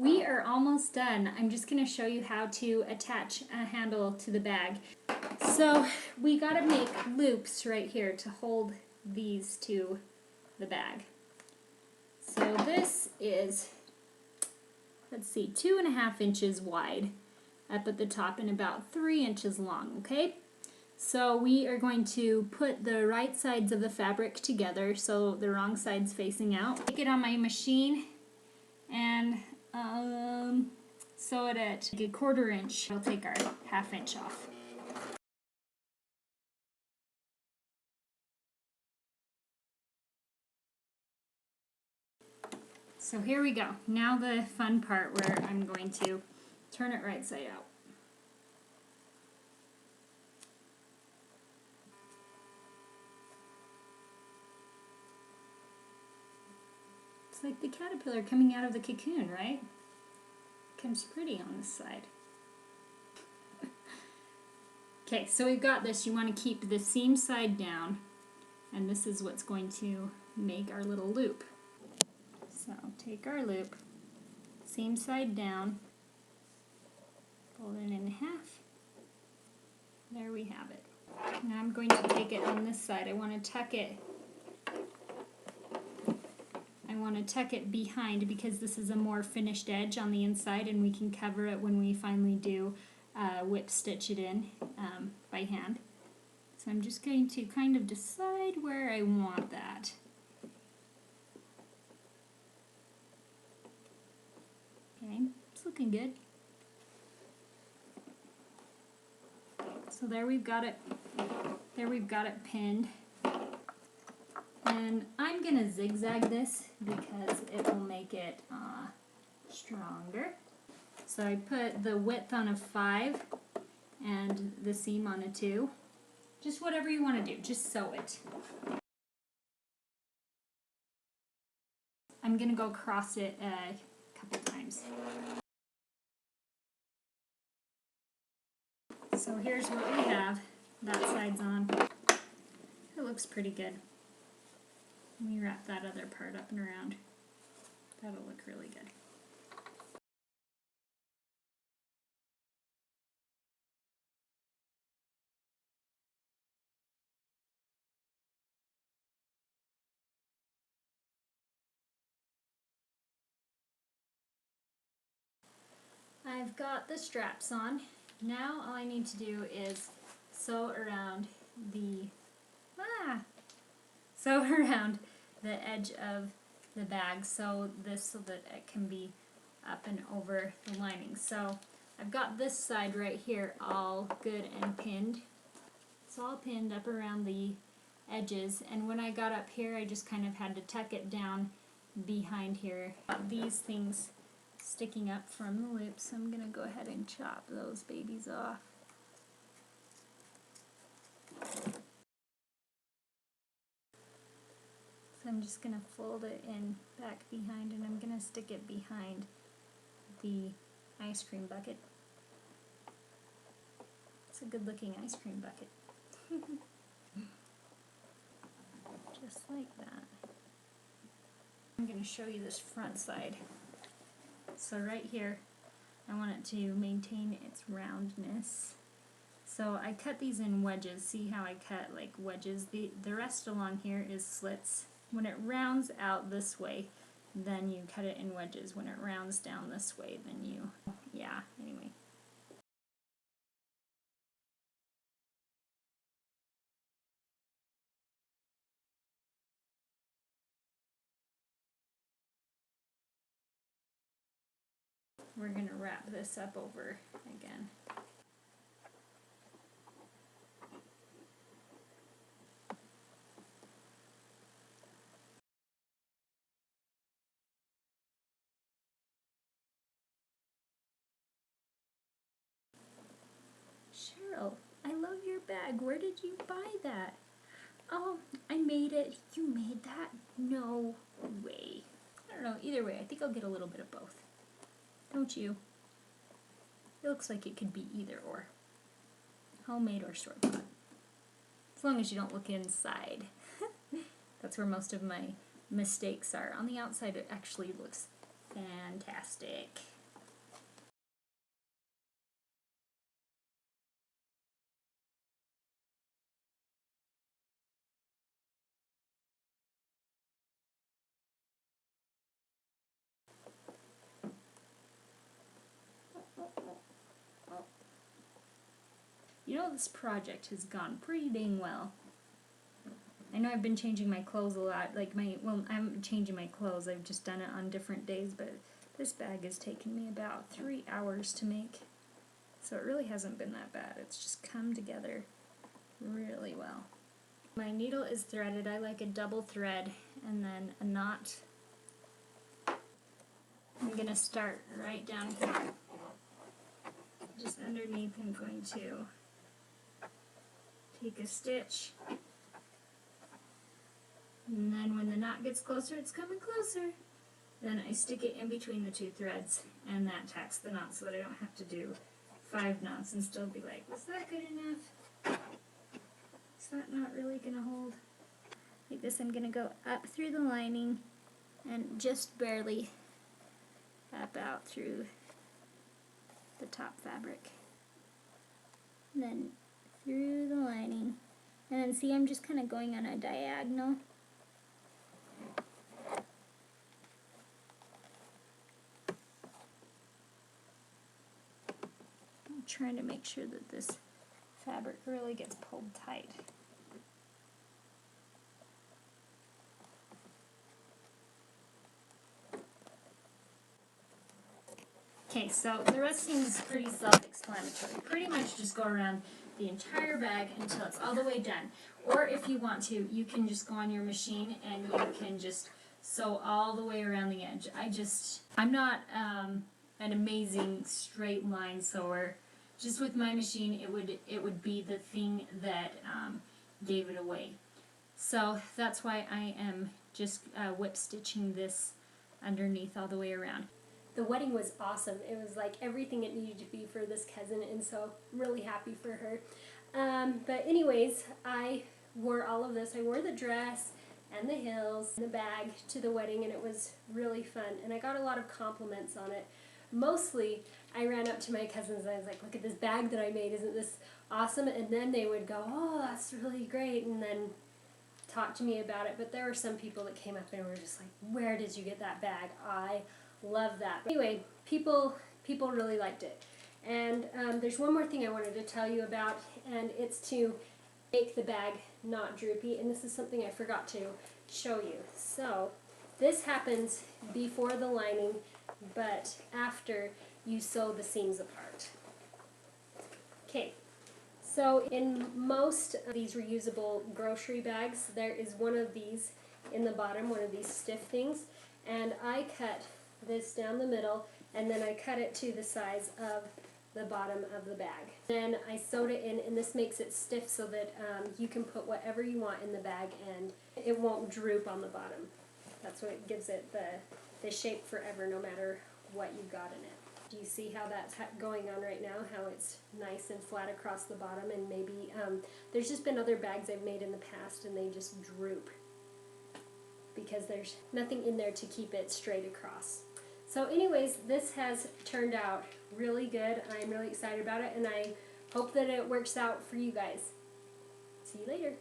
We are almost done. I'm just going to show you how to attach a handle to the bag. So we got to make loops right here to hold these to the bag. So this is, let's see, 2.5 inches wide up at the top and about 3 inches long, okay? So we are going to put the right sides of the fabric together so the wrong side's facing out. Take it on my machine and sew it at a 1/4 inch. We'll take our 1/2 inch off. So here we go. Now the fun part where I'm going to turn it right side out. It's like the caterpillar coming out of the cocoon, right? Comes pretty on this side. Okay, so we've got this. You want to keep the seam side down, and this is what's going to make our little loop. So take our loop, seam side down, fold it in half. There we have it. Now I'm going to take it on this side. I want to tuck it. I want to tuck it behind because this is a more finished edge on the inside, and we can cover it when we finally do whip stitch it in by hand. So I'm just going to kind of decide where I want that. Okay, it's looking good. So there we've got it. There we've got it pinned. And I'm going to zigzag this because it will make it stronger. So I put the width on a 5 and the seam on a 2. Just whatever you want to do, just sew it. I'm going to go across it a couple times. So here's what we have. That side's on. It looks pretty good. Let me wrap that other part up and around. That'll look really good. I've got the straps on. Now all I need to do is sew around the edge of the bag, so that it can be up and over the lining. So I've got this side right here all good and pinned. It's all pinned up around the edges, and when I got up here I just kind of had to tuck it down behind here. These things sticking up from the loop, so I'm going to go ahead and chop those babies off. So I'm just going to fold it in back behind, and I'm going to stick it behind the ice cream bucket. It's a good looking ice cream bucket. Just like that. I'm going to show you this front side. So right here, I want it to maintain its roundness. So I cut these in wedges. See how I cut like wedges? The rest along here is slits. When it rounds out this way, then you cut it in wedges. When it rounds down this way, then you, anyway. We're going to wrap this up over again. Cheryl, I love your bag. Where did you buy that? Oh, I made it. You made that? No way. I don't know. Either way, I think I'll get a little bit of both. Don't you? It looks like it could be either or. Homemade or store-bought. As long as you don't look inside. That's where most of my mistakes are. On the outside it actually looks Fantastic. You know, this project has gone pretty dang well. I know I've been changing my clothes a lot, well, I haven't been changing my clothes, I've just done it on different days, but this bag has taken me about 3 hours to make. So it really hasn't been that bad. It's just come together really well. My needle is threaded. I like a double thread and then a knot. I'm going to start right down here. Just underneath I'm going to take a stitch. And then when the knot gets closer, it's coming closer. Then I stick it in between the two threads and that tacks the knot so that I don't have to do 5 knots and still be like, was that good enough? Is that not really going to hold? Like this, I'm going to go up through the lining and just barely up out through the top fabric. And then through the lining. And then see, I'm just kind of going on a diagonal. I'm trying to make sure that this fabric really gets pulled tight. Okay, so the rest seems pretty self-explanatory. Pretty much just go around the entire bag until it's all the way done. Or if you want to, you can just go on your machine and you can just sew all the way around the edge. I'm not an amazing straight line sewer. Just with my machine, it would be the thing that gave it away. So that's why I am just whip stitching this underneath all the way around. The wedding was awesome. It was like everything it needed to be for this cousin, and so really happy for her. But anyways, I wore all of this. I wore the dress and the heels and the bag to the wedding, and it was really fun. And I got a lot of compliments on it. Mostly, I ran up to my cousins and I was like, look at this bag that I made. Isn't this awesome? And then they would go, oh, that's really great, and then talk to me about it. But there were some people that came up and were just like, where did you get that bag? I love that. But anyway, people really liked it. And there's one more thing I wanted to tell you about, and it's to make the bag not droopy. And this is something I forgot to show you. So this happens before the lining, but after you sew the seams apart. Okay. So in most of these reusable grocery bags, there is one of these in the bottom, one of these stiff things, and I cut this down the middle, and then I cut it to the size of the bottom of the bag. Then I sewed it in, and this makes it stiff so that you can put whatever you want in the bag and it won't droop on the bottom. That's what gives it the shape forever, no matter what you've got in it. Do you see how that's going on right now, how it's nice and flat across the bottom? And maybe there's just been other bags I've made in the past and they just droop because there's nothing in there to keep it straight across. So anyways, this has turned out really good. I'm really excited about it, and I hope that it works out for you guys. See you later.